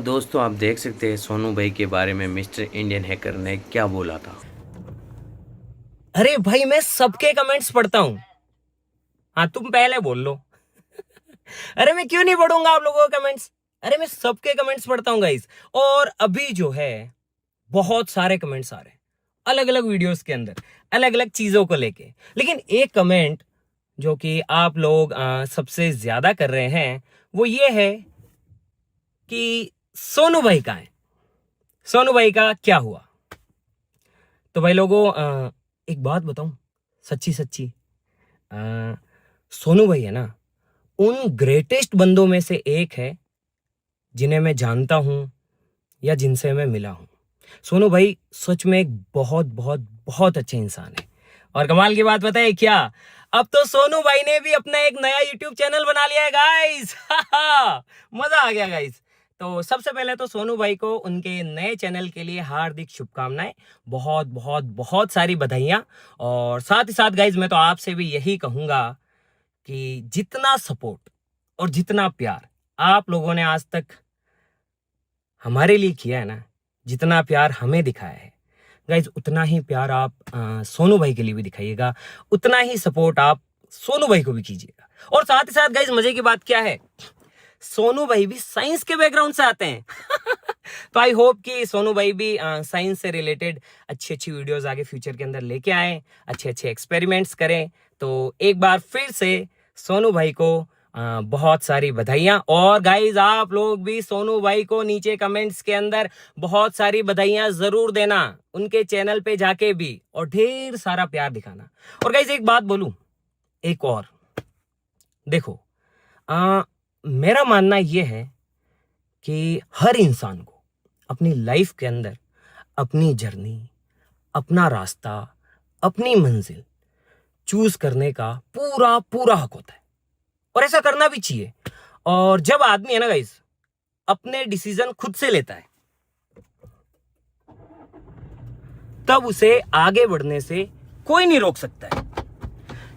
दोस्तों आप देख सकते हैं सोनू भाई के बारे में मिस्टर इंडियन हैकर ने क्या बोला था। अरे भाई मैं सबके कमेंट्स पढ़ता हूं। हाँ तुम पहले बोल लो। अरे मैं क्यों नहीं पढ़ूंगा आप लोगों के कमेंट्स। अरे मैं सबके कमेंट्स पढ़ता हूं गाइस। और अभी जो है बहुत सारे कमेंट्स आ रहे हैं अलग अलग वीडियोस के अंदर अलग अलग चीजों को लेके। लेकिन एक कमेंट जो कि आप लोग सबसे ज्यादा कर रहे हैं वो ये है कि सोनू भाई कहाँ है, सोनू भाई का क्या हुआ। तो भाई लोगों एक बात बताऊं, सच्ची सच्ची सोनू भाई है ना उन ग्रेटेस्ट बंदों में से एक है जिन्हें मैं जानता हूं या जिनसे मैं मिला हूं। सोनू भाई सच में एक बहुत बहुत बहुत अच्छे इंसान है। और कमाल की बात पता है क्या, अब तो सोनू भाई ने भी अपना एक नया यूट्यूब चैनल बना लिया है गाइस। मजा आ गया गाइस। तो सबसे पहले तो सोनू भाई को उनके नए चैनल के लिए हार्दिक शुभकामनाएं, बहुत बहुत बहुत सारी बधाइयां। और साथ ही साथ गाइस मैं तो आपसे भी यही कहूंगा कि जितना सपोर्ट और जितना प्यार आप लोगों ने आज तक हमारे लिए किया है ना, जितना प्यार हमें दिखाया है गाइज, उतना ही प्यार आप सोनू भाई के लिए भी दिखाइएगा, उतना ही सपोर्ट आप सोनू भाई को भी कीजिएगा। और साथ ही साथ गाइज मजे की बात क्या है, सोनू भाई भी साइंस के बैकग्राउंड से आते हैं। तो आई होप कि सोनू भाई भी साइंस से रिलेटेड अच्छी अच्छी वीडियोस आगे फ्यूचर के अंदर लेके आए, अच्छे अच्छे एक्सपेरिमेंट्स करें। तो एक बार फिर से सोनू भाई को बहुत सारी बधाइयां। और गाइज आप लोग भी सोनू भाई को नीचे कमेंट्स के अंदर बहुत सारी बधाइयां जरूर देना, उनके चैनल पे जाके भी, और ढेर सारा प्यार दिखाना। और गाइज एक बात बोलूं, एक और देखो, मेरा मानना यह है कि हर इंसान को अपनी लाइफ के अंदर अपनी जर्नी, अपना रास्ता, अपनी मंजिल चूज करने का पूरा पूरा हक होता है, और ऐसा करना भी चाहिए। और जब आदमी है ना गाइस अपने डिसीजन खुद से लेता है, तब उसे आगे बढ़ने से कोई नहीं रोक सकता है।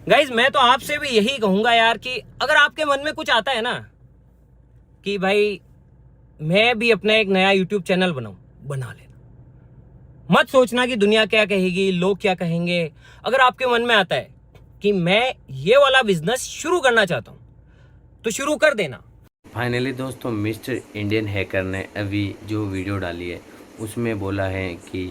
गाइस मैं तो आपसे भी यही कहूंगा यार कि अगर आपके मन में कुछ आता है ना कि भाई मैं भी अपना एक नया यूट्यूब चैनल बनाऊं, बना लेना। मत सोचना कि दुनिया क्या कहेगी, लोग क्या कहेंगे। अगर आपके मन में आता है कि मैं ये वाला बिजनेस शुरू करना चाहता हूं तो शुरू कर देना। फाइनली दोस्तों मिस्टर इंडियन हैकर ने अभी जो वीडियो डाली है उसमें बोला है कि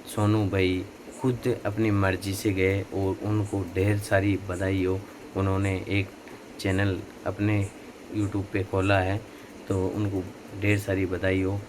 सोनू भाई खुद अपनी मर्जी से गए और उनको ढेर सारी बधाई हो। उन्होंने एक चैनल अपने यूट्यूब पे खोला है तो उनको ढेर सारी बधाई हो।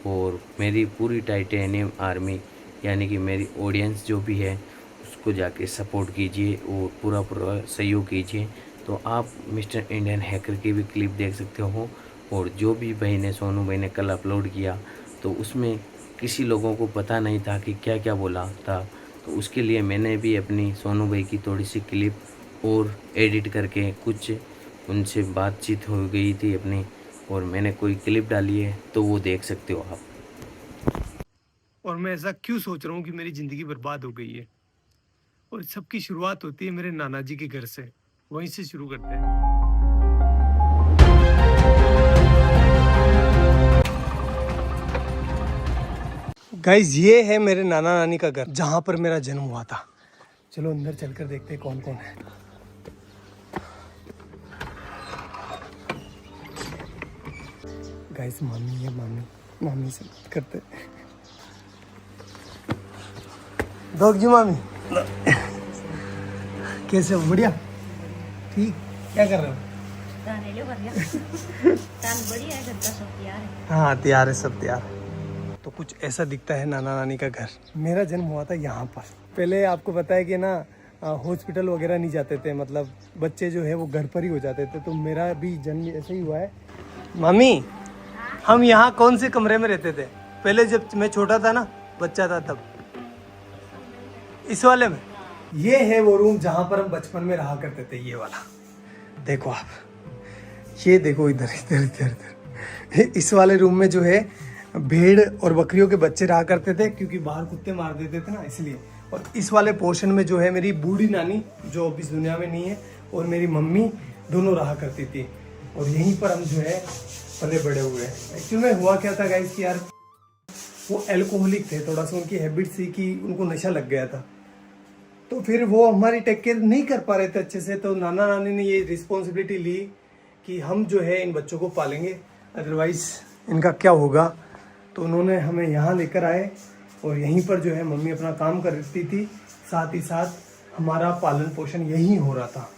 और मेरी पूरी टाइटेनियम आर्मी यानी कि मेरी ऑडियंस जो भी है उसको जाके सपोर्ट कीजिए और पूरा पूरा सहयोग कीजिए। तो आप मिस्टर इंडियन हैकर की भी क्लिप देख सकते हो। और जो भी भाई ने सोनू भाई ने कल अपलोड किया तो उसमें किसी लोगों को पता नहीं था कि क्या क्या बोला था, तो उसके लिए मैंने भी अपनी सोनू भाई की थोड़ी सी क्लिप और एडिट करके कुछ उनसे बातचीत हो गई थी अपनी, और मैंने कोई क्लिप डाली है तो वो देख सकते हो आप। और मैं ऐसा क्यों सोच रहा हूँ कि मेरी जिंदगी बर्बाद हो गई है। और सबकी शुरुआत होती है मेरे नाना जी के घर से, वहीं से शुरू करते हैं। गाइस ये है मेरे नाना नानी का घर जहां पर मेरा जन्म हुआ था। चलो अंदर चलकर देखते हैं कौन कौन है। गाइस मामी है, मामी से बात करते। दोग जी मामी कैसे हो? बढ़िया, ठीक। क्या कर रहे हो? हाँ तैयार है, सब तैयार है। तो कुछ ऐसा दिखता है नाना नानी का घर। मेरा जन्म हुआ था यहाँ पर। पहले आपको पता है कि ना हॉस्पिटल वगैरह नहीं जाते थे, मतलब बच्चे जो है वो घर पर ही हो जाते थे। तो मेरा भी जन्म ऐसे ही हुआ है। मामी हम यहाँ कौन से कमरे में रहते थे पहले जब मैं छोटा था ना, बच्चा था तब? इस वाले में। ये है वो रूम जहाँ पर हम बचपन में रहा करते थे, ये वाला। देखो आप, ये देखो इधर इधर इधर इधर। इस वाले रूम में जो है भेड़ और बकरियों के बच्चे रहा करते थे, क्योंकि बाहर कुत्ते मार देते थे ना, इसलिए। और इस वाले पोर्शन में जो है मेरी बूढ़ी नानी, जो अब इस दुनिया में नहीं है, और मेरी मम्मी दोनों रहा करती थी। और यहीं पर हम जो है पले बड़े हुए हैं। एक्चुअली में हुआ क्या था गाइस कि यार वो एल्कोहलिक थे, थोड़ा सा उनकी हैबिट थी कि उनको नशा लग गया था, तो फिर वो हमारी टेक केयर नहीं कर पा रहे थे अच्छे से। तो नाना नानी ने ये रिस्पॉन्सिबिलिटी ली कि हम जो है इन बच्चों को पालेंगे, अदरवाइज इनका क्या होगा। तो उन्होंने हमें यहाँ लेकर आए और यहीं पर जो है मम्मी अपना काम करती थी, साथ ही साथ हमारा पालन पोषण यहीं हो रहा था।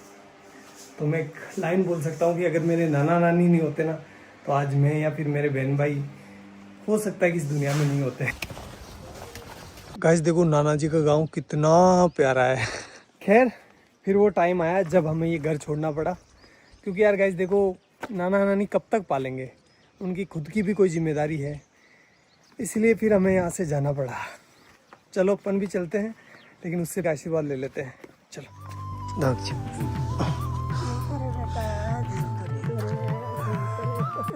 तो मैं एक लाइन बोल सकता हूँ कि अगर मेरे नाना नानी नहीं होते ना, तो आज मैं या फिर मेरे बहन भाई हो सकता है कि इस दुनिया में नहीं होते। गाइस देखो नाना जी का गांव कितना प्यारा है। खैर फिर वो टाइम आया जब हमें ये घर छोड़ना पड़ा, क्योंकि यार गाइस देखो नाना नानी कब तक पालेंगे, उनकी खुद की भी कोई जिम्मेदारी है, इसलिए फिर हमें यहाँ से जाना पड़ा। चलो अपन भी चलते हैं, लेकिन उससे आशीर्वाद ले लेते हैं। चलो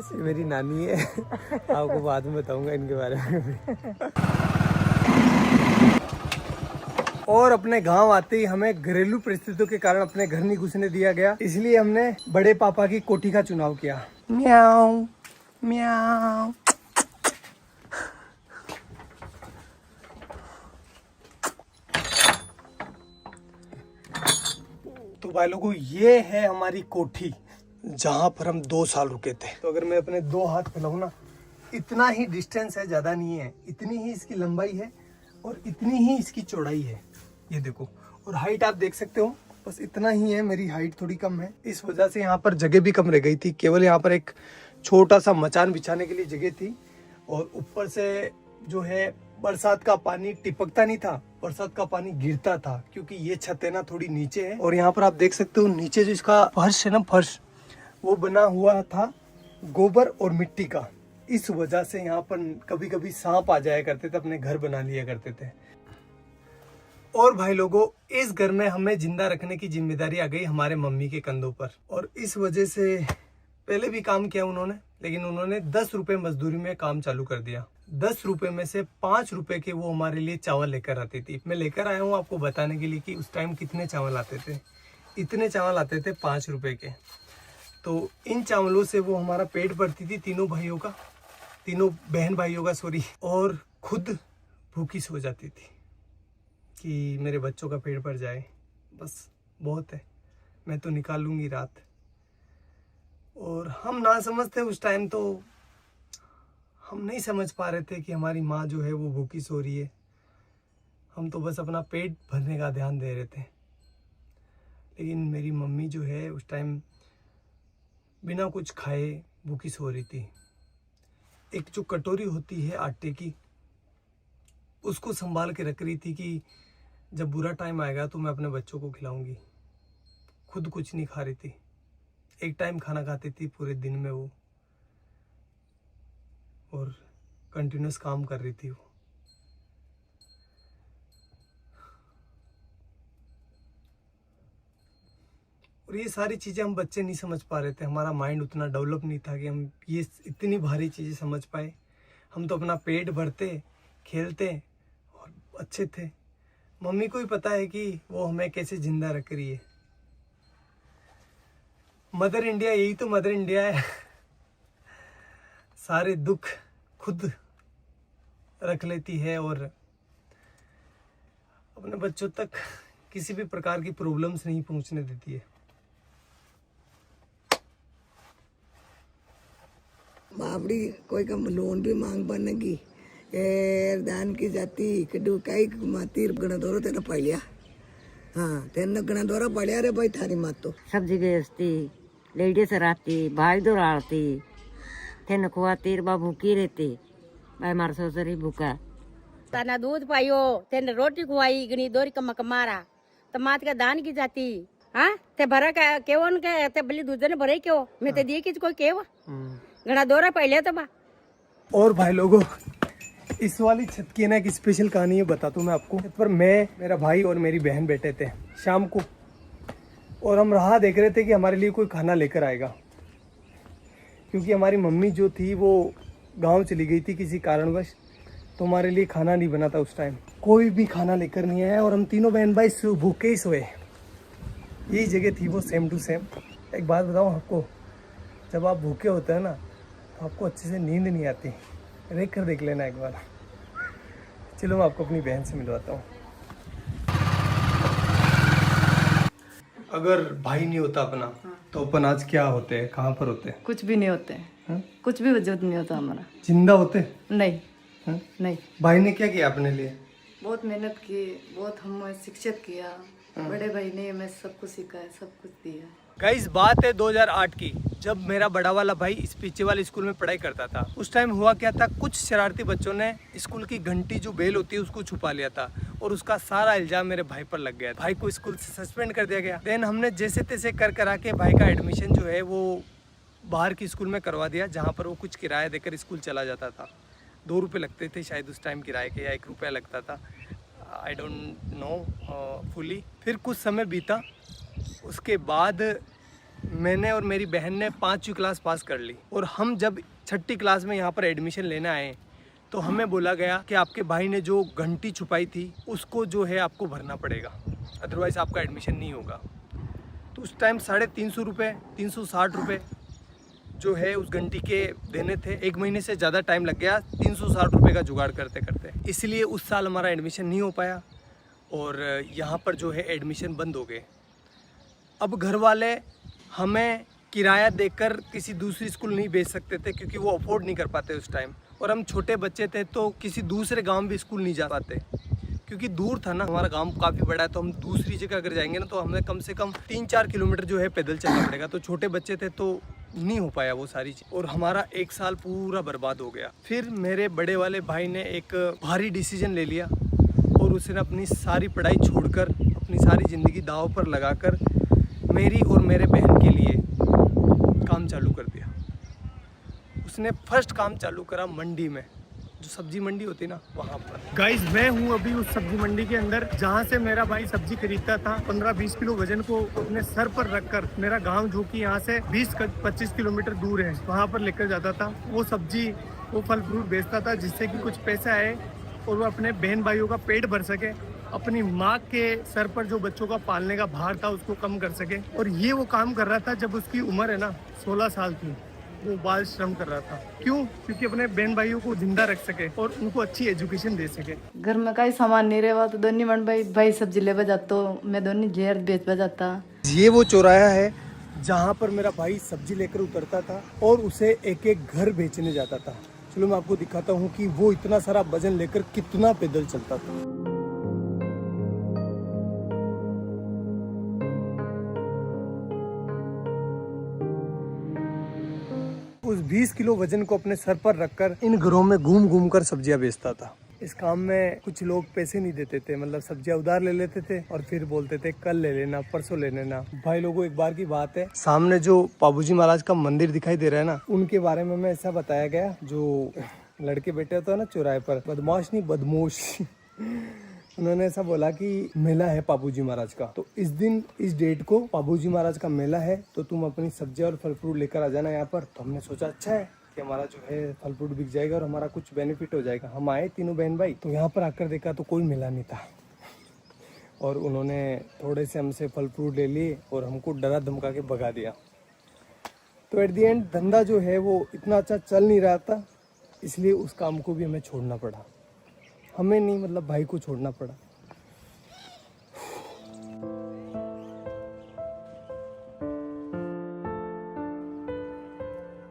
ये मेरी नानी है, आपको बाद में बताऊंगा इनके बारे में भी। और अपने गांव आते ही हमें घरेलू परिस्थितियों के कारण अपने घर नहीं घुसने दिया गया, इसलिए हमने बड़े पापा की कोठी का चुनाव किया। म्याऊ म्याऊ। तो भाई लोगों ये है हमारी कोठी, जहां पर हम 2 साल रुके थे। तो अगर मैं अपने 2 हाथ फैलाऊं ना, इतना ही डिस्टेंस है, ज्यादा नहीं है, इतनी ही इसकी लंबाई है और इतनी ही इसकी चौड़ाई है। ये देखो, और हाइट आप देख सकते हो, बस इतना ही है। मेरी हाइट थोड़ी कम है, इस वजह से यहाँ पर जगह भी कम रह गई थी। केवल यहाँ पर एक छोटा सा मचान बिछाने के लिए जगह थी, और ऊपर से जो है बरसात का पानी टिपकता नहीं था, बरसात का पानी गिरता था, क्योंकि ये छत है ना थोड़ी नीचे है। और यहाँ पर आप देख सकते हो नीचे जो इसका फर्श है ना, फर्श वो बना हुआ था गोबर और मिट्टी का। इस वजह से यहाँ पर कभी कभी सांप आ जाया करते थे, अपने घर बना लिया करते थे। और भाई लोगों इस घर में हमें जिंदा रखने की जिम्मेदारी आ गई हमारे मम्मी के कंधों पर, और इस वजह से पहले भी काम किया उन्होंने, लेकिन उन्होंने 10 रुपए मजदूरी में काम चालू कर दिया। 10 रुपए में से 5 रुपए के वो हमारे लिए चावल लेकर आती थी। मैं लेकर आया हूँ आपको बताने के लिए कि उस टाइम कितने चावल आते थे। इतने चावल आते थे 5 रुपए के। तो इन चावलों से वो हमारा पेट भरती थी, तीनों बहन भाइयों का सॉरी, और खुद भूखी सो जाती थी कि मेरे बच्चों का पेट भर जाए, बस बहुत है, मैं तो निकाल लूंगी रात। और हम ना समझते उस टाइम, तो हम नहीं समझ पा रहे थे कि हमारी माँ जो है वो भूखी सो रही है। हम तो बस अपना पेट भरने का ध्यान दे रहे थे। लेकिन मेरी मम्मी जो है उस टाइम बिना कुछ खाए भूखी सो रही थी। एक जो कटोरी होती है आटे की, उसको संभाल के रख रही थी कि जब बुरा टाइम आएगा तो मैं अपने बच्चों को खिलाऊंगी। खुद कुछ नहीं खा रही थी, एक टाइम खाना खाती थी पूरे दिन में वो, और कंटिन्यूस काम कर रही थी वो। और ये सारी चीज़ें हम बच्चे नहीं समझ पा रहे थे, हमारा माइंड उतना डेवलप नहीं था कि हम ये इतनी भारी चीज़ें समझ पाए। हम तो अपना पेट भरते, खेलते और अच्छे थे। मम्मी को ही पता है कि वो हमें कैसे जिंदा रख रही है। मदर इंडिया, यही तो मदर इंडिया है। सारे दुख खुद रख लेती है और अपने बच्चों तक किसी भी प्रकार की प्रॉब्लम्स नहीं पहुंचने देती है। बाबड़ी कोई का लोन भी मांग बनेगी दान की जाती कड़ू कई माती गणा दौरा तेरा पड़िया। हाँ तेना गणा दौरा पड़िया रे भाई थारी मात तो सब्जी बेचती, लेडीज रहती, भाई दौड़ाती, तेन खुआती, बा भूखी रहती, भाई मार ससुरी भूखा। तना दूध पाइयो, तेन रोटी खुआई, गनी दोरी कमा कमारा, तमात का दान की जाती। हाँ ते भरा का केवन के ते बली दूध ने भरे क्यों, मैं ते दिए किस कोई केव गणा दौरा पहले तो बा। और भाई लोगों इस वाली छत की ना एक स्पेशल कहानी है, बताता हूँ मैं आपको। छत पर मैं, मेरा भाई और मेरी बहन बैठे थे शाम को, और हम राह देख रहे थे कि हमारे लिए कोई खाना लेकर आएगा, क्योंकि हमारी मम्मी जो थी वो गांव चली गई थी किसी कारणवश, तो हमारे लिए खाना नहीं बना था उस टाइम। कोई भी खाना लेकर नहीं आया और हम तीनों बहन भाई भूखे ही सोए। यही जगह थी वो, सेम टू सेम। एक बात बताऊँ आपको, जब आप भूखे होते हैं ना तो आपको अच्छे से नींद नहीं आती, देख कर देख लेना एक बार। चलो मैं आपको अपनी बहन से मिलवाता हूँ। अगर भाई नहीं होता अपना तो अपन आज क्या होते हैं, कहाँ पर होते हैं? कुछ भी नहीं होते हैं, कुछ भी वजूद नहीं होता हमारा। जिंदा होते? नहीं हाँ? नहीं। भाई ने क्या किया अपने लिए? बहुत मेहनत की, बहुत हमें शिक्षित किया। बड़े भाई ने हमें सब कुछ सिखाया, सब कुछ दिया। गाइस बात है 2008 की, जब मेरा बड़ा वाला भाई इस पीछे वाले स्कूल में पढ़ाई करता था। उस टाइम हुआ क्या था, कुछ शरारती बच्चों ने स्कूल की घंटी जो बेल होती है उसको छुपा लिया था और उसका सारा इल्जाम मेरे भाई पर लग गया। भाई को स्कूल से सस्पेंड कर दिया गया। देन हमने जैसे तैसे कर करा के भाई का एडमिशन जो है वो बाहर की स्कूल में करवा दिया, जहाँ पर वो कुछ किराया देकर स्कूल चला जाता था। 2 रुपये लगते थे शायद उस टाइम किराए के, या 1 रुपया लगता था, आई डोंट नो फुली। फिर कुछ समय बीता, उसके बाद मैंने और मेरी बहन ने 5वीं क्लास पास कर ली और हम जब 6ठी क्लास में यहाँ पर एडमिशन लेने आए तो हमें बोला गया कि आपके भाई ने जो घंटी छुपाई थी उसको जो है आपको भरना पड़ेगा, अदरवाइज़ आपका एडमिशन नहीं होगा। तो उस टाइम 350 रुपये, 360 रुपये जो है उस घंटी के देने थे। 1 महीने से ज़्यादा टाइम लग गया 360 रुपये का जुगाड़ करते करते, इसलिए उस साल हमारा एडमिशन नहीं हो पाया और यहाँ पर जो है एडमिशन बंद हो गए। अब घर वाले हमें किराया देकर किसी दूसरी स्कूल नहीं भेज सकते थे क्योंकि वो अफोर्ड नहीं कर पाते उस टाइम, और हम छोटे बच्चे थे तो किसी दूसरे गांव भी स्कूल नहीं जा पाते क्योंकि दूर था ना। हमारा गांव काफ़ी बड़ा है, तो हम दूसरी जगह अगर जाएंगे ना तो हमें कम से कम 3-4 किलोमीटर जो है पैदल चलना पड़ेगा। तो छोटे बच्चे थे तो नहीं हो पाया वो सारी चीज़, और हमारा 1 साल पूरा बर्बाद हो गया। फिर मेरे बड़े वाले भाई ने एक भारी डिसीजन ले लिया और उसने अपनी सारी पढ़ाई छोड़कर, अपनी सारी ज़िंदगी दांव पर लगाकर मेरी और मेरे बहन के लिए काम चालू कर दिया। उसने फर्स्ट काम चालू करा मंडी में, जो सब्जी मंडी होती ना वहाँ पर। गाइस मैं हूँ अभी उस सब्जी मंडी के अंदर जहाँ से मेरा भाई सब्जी खरीदता था। 15-20 किलो वजन को अपने सर पर रखकर मेरा गांव जो कि यहाँ से 20-25 किलोमीटर दूर है वहाँ पर लेकर जाता था। वो सब्जी, वो फल फ्रूट बेचता था जिससे कि कुछ पैसे आए और वो अपने बहन भाइयों का पेट भर सके, अपनी माँ के सर पर जो बच्चों का पालने का भार था उसको कम कर सके। और ये वो काम कर रहा था जब उसकी उम्र है ना 16 साल थी। वो बाल श्रम कर रहा था। क्यों? क्योंकि अपने बहन भाइयों को जिंदा रख सके और उनको अच्छी एजुकेशन दे सके। घर में कई सामान नहीं रहा तो दोनों मन भाई सब्जी ले जाता, मैं दोनों जेर बेच जाता। ये वो चौराहा है जहाँ पर मेरा भाई सब्जी लेकर उतरता था और उसे एक एक घर बेचने जाता था। चलो मैं आपको दिखाता हूँ कि वो इतना सारा वजन लेकर कितना पैदल चलता था। उस 20 किलो वजन को अपने सर पर रखकर इन घरों में घूम घूम कर सब्जियां बेचता था। इस काम में कुछ लोग पैसे नहीं देते थे, मतलब सब्जियां उधार ले लेते थे और फिर बोलते थे कल ले लेना, परसों ले लेना। भाई लोगों एक बार की बात है, सामने जो पाबूजी महाराज का मंदिर दिखाई दे रहा है ना, उनके बारे में हमें ऐसा बताया गया, जो लड़के बैठे होते हैं ना चौराहे पर, बदमाश नहीं बदमोश उन्होंने ऐसा बोला कि मेला है पाबूजी महाराज का, तो इस दिन इस डेट को पाबूजी महाराज का मेला है, तो तुम अपनी सब्जियां और फल फ्रूट लेकर आ जाना यहाँ पर। तो हमने सोचा अच्छा है कि हमारा जो है फल फ्रूट बिक जाएगा और हमारा कुछ बेनिफिट हो जाएगा। हम आए तीनों बहन भाई, तो यहाँ पर आकर देखा तो कोई मेला नहीं था और उन्होंने थोड़े से हमसे फल फ्रूट ले लिए और हमको डरा धमका के भगा दिया। तो एट दी एंड धंधा जो है वो इतना अच्छा चल नहीं रहा था, इसलिए उस काम को भी हमें छोड़ना पड़ा। हमें नहीं, मतलब भाई को छोड़ना पड़ा।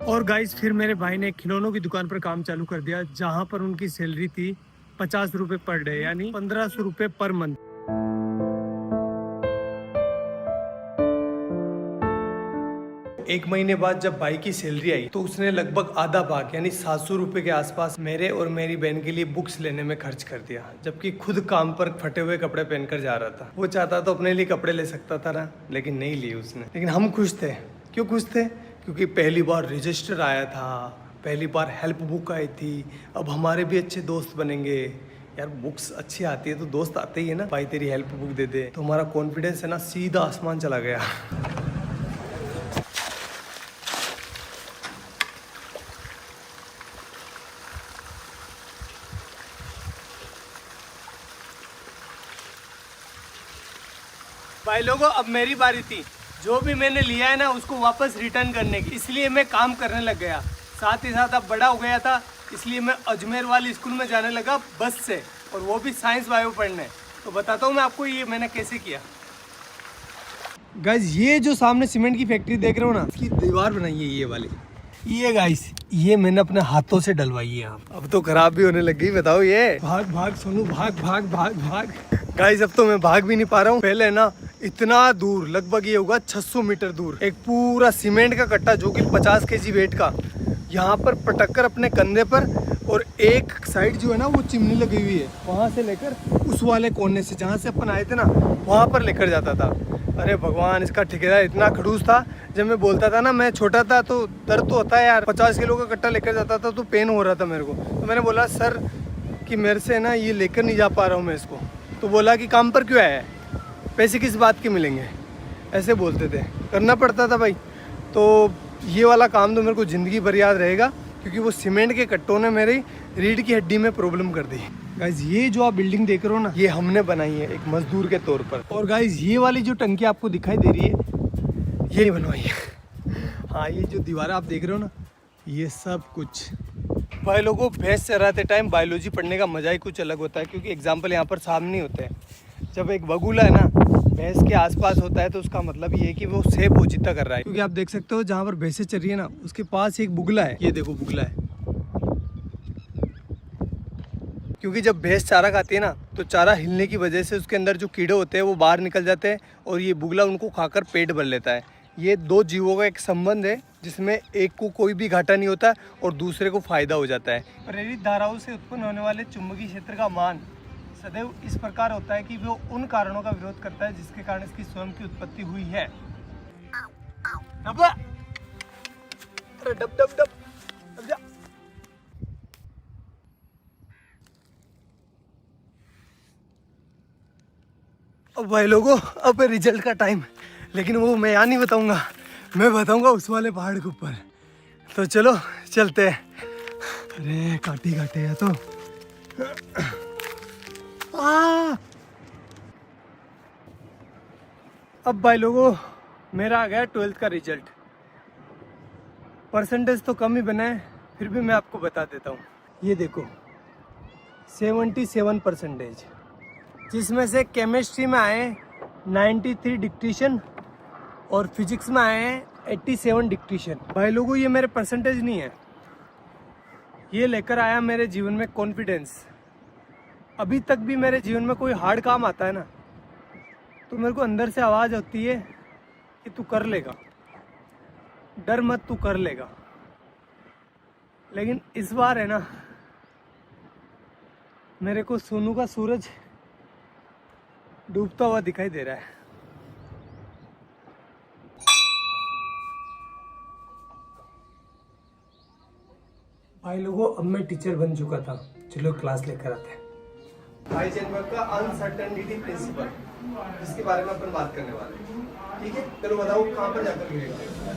और गाइस फिर मेरे भाई ने खिलौनों की दुकान पर काम चालू कर दिया, जहां पर उनकी सैलरी थी 50 रुपए पर डे, यानी 1500 रुपए पर मंथ। एक महीने बाद जब भाई की सैलरी आई तो उसने लगभग आधा भाग यानी 700 रुपए के आसपास मेरे और मेरी बहन के लिए बुक्स लेने में खर्च कर दिया, जबकि खुद काम पर फटे हुए कपड़े पहनकर जा रहा था। वो चाहता तो अपने लिए कपड़े ले सकता था ना, लेकिन नहीं लिए उसने। लेकिन हम खुश थे। क्यों खुश थे? क्योंकि पहली बार रजिस्टर आया था, पहली बार हेल्प बुक आई थी। अब हमारे भी अच्छे दोस्त बनेंगे। यार बुक्स अच्छी आती है तो दोस्त आते ही है ना, भाई तेरी हेल्प बुक दे दे। तो हमारा कॉन्फिडेंस है ना सीधा आसमान चला गया। भाई लोगों अब मेरी बारी थी। जो भी मैंने लिया है ना उसको वापस रिटर्न करने की, इसलिए मैं काम करने लग गया। साथ ही साथ अब बड़ा हो गया था, इसलिए मैं अजमेर वाली स्कूल में जाने लगा बस से, और वो भी साइंस बायो पढ़ने। तो बताता हूँ मैं आपको ये मैंने कैसे किया। गाइस ये जो सामने सीमेंट की फैक्ट्री देख रहे हो ना, इसकी दीवार बनाई है ये वाली। ये गाइस ये मैंने अपने हाथों से डलवाई है। अब तो खराब भी होने लग गई, बताओ ये। भाग भाग सोनू भाग भाग भाग भाग। गाइस अब तो मैं भाग भी नहीं पा रहा हूँ। पहले ना इतना दूर, लगभग ये होगा 600 मीटर दूर, एक पूरा सीमेंट का कट्टा जो कि 50 kg वेट का, यहाँ पर पटक कर अपने कंधे पर, और एक साइड जो है ना वो चिमनी लगी हुई है, वहाँ से लेकर उस वाले कोने से जहाँ से अपन आए थे ना वहाँ पर लेकर जाता था। अरे भगवान, इसका ठेकेदार इतना खड़ूस था। जब मैं बोलता था ना, मैं छोटा था तो दर्द तो होता है यार, 50 किलो का कट्टा लेकर जाता था तो पेन हो रहा था मेरे को। तो मैंने बोला सर कि मेरे से ना ये लेकर नहीं जा पा रहा हूँ मैं इसको। तो बोला कि काम पर क्यों आया है, पैसे किस बात के मिलेंगे, ऐसे बोलते थे। करना पड़ता था भाई। तो ये वाला काम तो मेरे को ज़िंदगी भर याद रहेगा, क्योंकि वो सीमेंट के कट्टों ने मेरी रीढ़ की हड्डी में प्रॉब्लम कर दी। गाइज ये जो आप बिल्डिंग देख रहे हो ना, ये हमने बनाई है एक मजदूर के तौर पर। और गाइज ये वाली जो टंकी आपको दिखाई दे रही है, ये बनवाई है। हाँ, ये जो दीवार आप देख रहे हो ना, ये सब कुछ। भाई लोगों, भैंस चराते टाइम बायोलॉजी पढ़ने का मजा ही कुछ अलग होता है, क्योंकि एग्जाम्पल यहाँ पर सामने होते हैं। जब एक बगुला है ना भैंस के आसपास होता है तो उसका मतलब ये है कि वो सेब पोचिता कर रहा है। क्योंकि आप देख सकते हो जहाँ पर भैंसें चर रही है ना, उसके पास एक बुगला है। ये देखो बुगला है। क्योंकि जब भैंस चारा खाती है ना, तो चारा हिलने की वजह से उसके अंदर जो कीड़े होते हैं वो बाहर निकल जाते हैं, और ये बुगला उनको खाकर पेट भर लेता है। ये दो जीवों का एक संबंध है, जिसमें एक को कोई भी घाटा नहीं होता और दूसरे को फायदा हो जाता है। प्रेरित धाराओं से उत्पन्न होने वाले चुंबकीय क्षेत्र का मान सदैव इस प्रकार होता है कि वो उन कारणों का विरोध करता है जिसके कारण इसकी स्वयं की उत्पत्ति हुई है। अरे डब डब डब, अब जा। अब भाई लोगों, अब रिजल्ट का टाइम, लेकिन वो मैं यहाँ नहीं बताऊंगा, मैं बताऊंगा उस वाले पहाड़ के ऊपर। तो चलो चलते हैं। अरे काटे काटे है तो अब भाई लोगों, मेरा आ गया 12th का रिजल्ट। परसेंटेज तो कम ही बना है, फिर भी मैं आपको बता देता हूँ। ये देखो 77%, जिसमें से केमिस्ट्री में आए 93 डिक्टेशन और फिजिक्स में आए हैं 87 डिक्टेशन। भाई लोगों, ये मेरे परसेंटेज नहीं है, ये लेकर आया मेरे जीवन में कॉन्फिडेंस। अभी तक भी मेरे जीवन में कोई हार्ड काम आता है ना, तो मेरे को अंदर से आवाज़ होती है कि तू कर लेगा, डर मत, तू कर लेगा। लेकिन इस बार है ना, मेरे को सोनू का सूरज डूबता हुआ दिखाई दे रहा है। भाई लोगों, अब मैं टीचर बन चुका था। चलो क्लास लेकर आते हैं। हाइजेनबर्ग का अनसर्टेनिटी प्रिंसिपल, जिसके बारे में अपन बात करने वाले हैं। ठीक है, चलो बताओ कहाँ पर जाकर गिरेगा।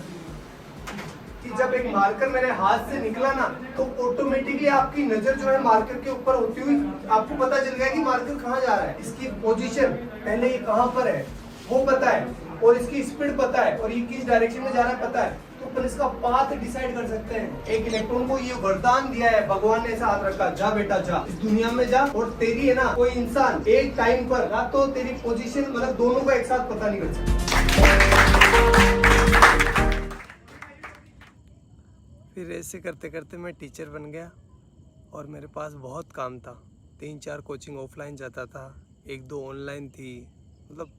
कि जब एक मार्कर मेरे हाथ से निकला ना, तो ऑटोमेटिकली आपकी नजर जो है मार्कर के ऊपर होती हुई आपको पता चल गया कि मार्कर कहाँ जा रहा है। इसकी पोजीशन पहले ये कहाँ पर है वो पता है, और इसकी स्पीड पता है, और ये किस डायरेक्शन में जा रहा है पता है। तो अपन इसका पाथ डिसाइड कर सकते हैं। एक इलेक्ट्रॉन को ये वरदान दिया है, भगवान ने ऐसा हाथ रखा, जा बेटा जा, इस दुनिया में जा, और तेरी है ना कोई इंसान एक टाइम पर ना तो तेरी पोजीशन, मतलब दोनों को एक साथ पता नहीं कर सकता। फिर ऐसे करते करते मैं टीचर बन गया, और मेरे पास बहुत काम था। 3-4 कोचिंग ऑफलाइन जाता था, 1-2 ऑनलाइन थी, मतलब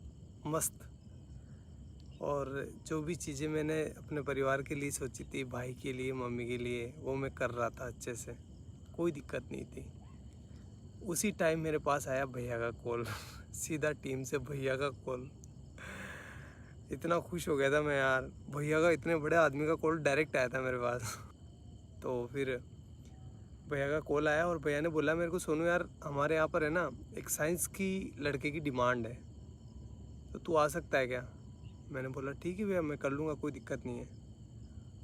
मस्त। और जो भी चीज़ें मैंने अपने परिवार के लिए सोची थी, भाई के लिए, मम्मी के लिए, वो मैं कर रहा था अच्छे से, कोई दिक्कत नहीं थी। उसी टाइम मेरे पास आया भैया का कॉल सीधा टीम से भैया का कॉल। इतना खुश हो गया था मैं यार, भैया का, इतने बड़े आदमी का कॉल डायरेक्ट आया था मेरे पास। तो फिर भैया का कॉल आया, और भैया ने बोला मेरे को, सोनू यार हमारे यहाँ पर है ना एक साइंस की लड़के की डिमांड है, तो तू आ सकता है क्या। मैंने बोला ठीक है भैया, मैं कर लूँगा, कोई दिक्कत नहीं है।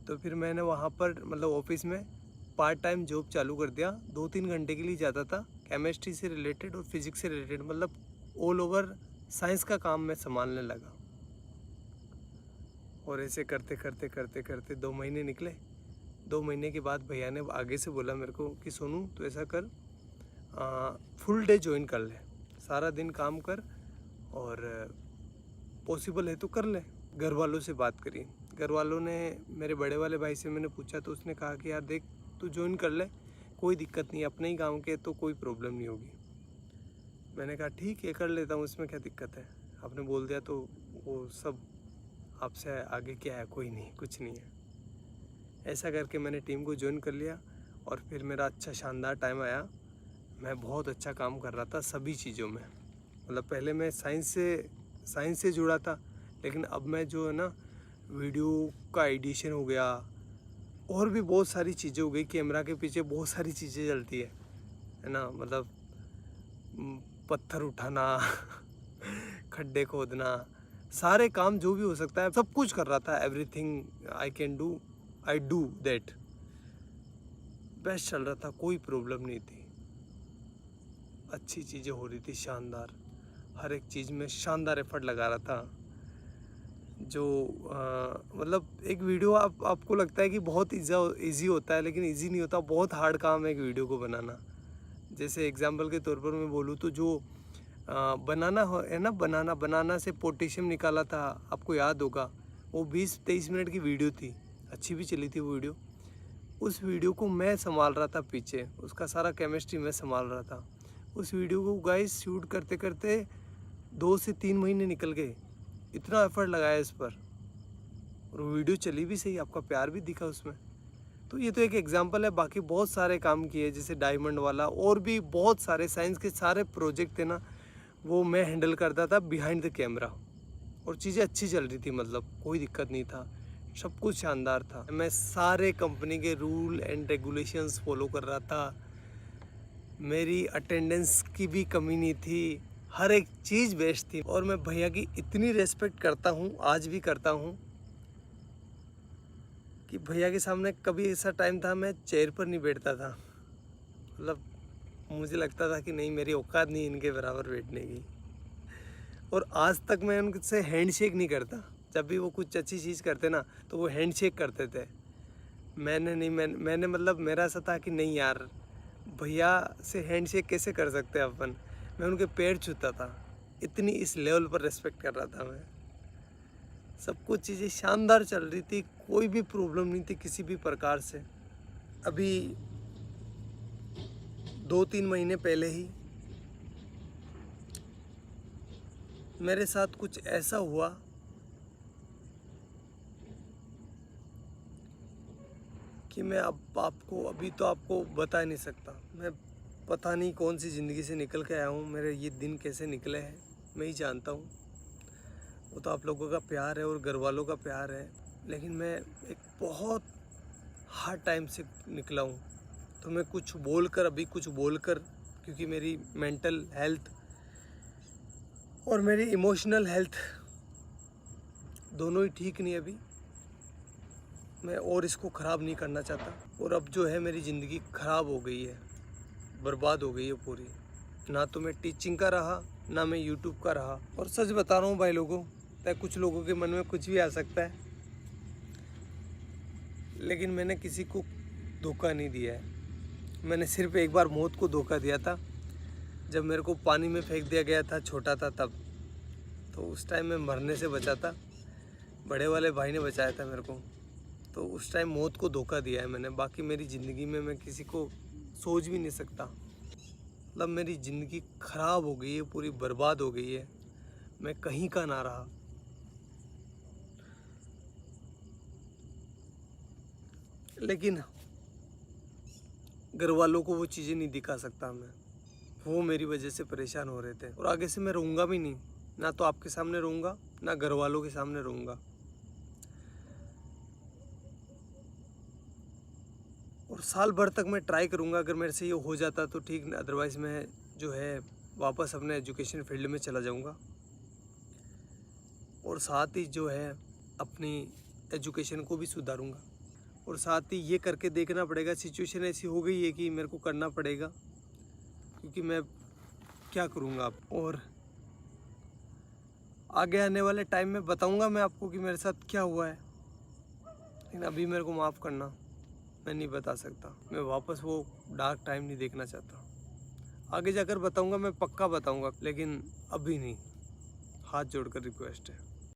तो फिर मैंने वहाँ पर मतलब ऑफिस में पार्ट टाइम जॉब चालू कर दिया। 2-3 घंटे के लिए जाता था, केमिस्ट्री से रिलेटेड और फिजिक्स से रिलेटेड, मतलब ऑल ओवर साइंस का काम मैं संभालने लगा। और ऐसे करते करते 2 महीने निकले, 2 महीने के बाद भैया ने आगे से बोला मेरे को कि सोनू तो ऐसा कर, फुल डे ज्वाइन कर ले, सारा दिन काम कर और पॉसिबल है तो कर ले। घर वालों से बात करी, घर वालों ने, मेरे बड़े वाले भाई से मैंने पूछा तो उसने कहा कि यार देख तू ज्वाइन कर ले, कोई दिक्कत नहीं, अपने ही गांव के तो कोई प्रॉब्लम नहीं होगी। मैंने कहा ठीक है कर लेता हूँ, इसमें क्या दिक्कत है, आपने बोल दिया तो वो सब आपसे आगे क्या है, कोई नहीं, कुछ नहीं है। ऐसा करके मैंने टीम को ज्वाइन कर लिया और फिर मेरा अच्छा शानदार टाइम आया। मैं बहुत अच्छा काम कर रहा था सभी चीज़ों में, मतलब पहले मैं साइंस से जुड़ा था, लेकिन अब मैं जो है ना वीडियो का एडिशन हो गया और भी बहुत सारी चीज़ें हो गई, कैमरा के पीछे बहुत सारी चीज़ें चलती है ना, मतलब पत्थर उठाना खड्डे खोदना, सारे काम जो भी हो सकता है सब कुछ कर रहा था। Everything I can do, I do that. Best चल रहा था, कोई प्रॉब्लम नहीं थी, अच्छी चीज़ें हो रही थी, शानदार, हर एक चीज़ में शानदार एफर्ट लगा रहा था। जो मतलब एक वीडियो आपको लगता है कि बहुत ईजी होता है, लेकिन ईजी नहीं होता, बहुत हार्ड काम है एक वीडियो को बनाना। जैसे एग्जांपल के तौर पर मैं बोलूँ तो जो बनाना है ना, बनाना से पोटेशियम निकाला था, आपको याद होगा, वो 20-23 मिनट की वीडियो थी, अच्छी भी चली थी वो वीडियो। उस वीडियो को मैं संभाल रहा था पीछे, उसका सारा केमिस्ट्री मैं संभाल रहा था। उस वीडियो को गाइस शूट करते करते 2 से 3 महीने निकल गए, इतना एफर्ट लगाया इस पर, और वो वीडियो चली भी सही, आपका प्यार भी दिखा उसमें। तो ये तो एक एग्जांपल है, बाकी बहुत सारे काम किए, जैसे डायमंड वाला, और भी बहुत सारे साइंस के सारे प्रोजेक्ट थे ना, वो मैं हैंडल करता था बिहाइंड द कैमरा, और चीज़ें अच्छी चल रही थी, मतलब कोई दिक्कत नहीं था, सब कुछ शानदार था। मैं सारे कंपनी के रूल एंड रेगुलेशंस फॉलो कर रहा था, मेरी अटेंडेंस की भी कमी नहीं थी, हर एक चीज़ बेस्ट थी। और मैं भैया की इतनी रेस्पेक्ट करता हूँ, आज भी करता हूँ, कि भैया के सामने कभी ऐसा टाइम था मैं चेयर पर नहीं बैठता था, मतलब मुझे लगता था कि नहीं, मेरी औकात नहीं इनके बराबर बैठने की। और आज तक मैं उनसे हैंडशेक नहीं करता, जब भी वो कुछ अच्छी चीज़ करते ना तो वो हैंडशेक करते थे, मैंने मतलब मेरा ऐसा था कि नहीं यार, भैया से हैंडशेक कैसे कर सकते हैं अपन, मैं उनके पैर छूता था, इतनी इस लेवल पर रेस्पेक्ट कर रहा था मैं। सब कुछ चीज़ें शानदार चल रही थी, कोई भी प्रॉब्लम नहीं थी किसी भी प्रकार से। अभी 2-3 महीने पहले ही मेरे साथ कुछ ऐसा हुआ कि मैं अब अभी तो आपको बता नहीं सकता। मैं पता नहीं कौन सी ज़िंदगी से निकल के आया हूँ, मेरे ये दिन कैसे निकले हैं मैं ही जानता हूँ, वो तो आप लोगों का प्यार है और घर वालों का प्यार है। लेकिन मैं एक बहुत हार्ड टाइम से निकला हूँ, तो मैं कुछ बोलकर क्योंकि मेरी मेंटल हेल्थ और मेरी इमोशनल हेल्थ दोनों ही ठीक नहीं अभी, मैं और इसको ख़राब नहीं करना चाहता। और अब जो है मेरी ज़िंदगी ख़राब हो गई है, बर्बाद हो गई है पूरी, ना तो मैं टीचिंग का रहा, ना मैं यूट्यूब का रहा। और सच बता रहा हूँ भाई लोगों, कुछ लोगों के मन में कुछ भी आ सकता है, लेकिन मैंने किसी को धोखा नहीं दिया है। मैंने सिर्फ एक बार मौत को धोखा दिया था, जब मेरे को पानी में फेंक दिया गया था, छोटा था तब, तो उस टाइम मैं मरने से बचा था, बड़े वाले भाई ने बचाया था मेरे को, तो उस टाइम मौत को धोखा दिया है मैंने। बाकी मेरी ज़िंदगी में मैं किसी को सोच भी नहीं सकता, मतलब मेरी ज़िंदगी ख़राब हो गई है, पूरी बर्बाद हो गई है, मैं कहीं का ना रहा। लेकिन घर वालों को वो चीज़ें नहीं दिखा सकता मैं, वो मेरी वजह से परेशान हो रहे थे, और आगे से मैं रहूँगा भी नहीं, ना तो आपके सामने रहूँगा, ना घर वालों के सामने रहूँगा। और साल भर तक मैं ट्राई करूँगा, अगर मेरे से ये हो जाता तो ठीक, अदरवाइज़ मैं जो है वापस अपने एजुकेशन फील्ड में चला जाऊँगा, और साथ ही जो है अपनी एजुकेशन को भी सुधारूँगा। और साथ ही ये करके देखना पड़ेगा, सिचुएशन ऐसी हो गई है कि मेरे को करना पड़ेगा, क्योंकि मैं क्या करूँगा अब। और आगे आने वाले टाइम में बताऊँगा मैं आपको कि मेरे साथ क्या हुआ है, लेकिन अभी मेरे को माफ़ करना, मैं नहीं बता सकता। मैं वापस वो डार्क टाइम नहीं देखना चाहता। आगे जाकर बताऊंगा, मैं पक्का बताऊंगा, लेकिन अभी नहीं। हाथ जोड़कर रिक्वेस्ट है।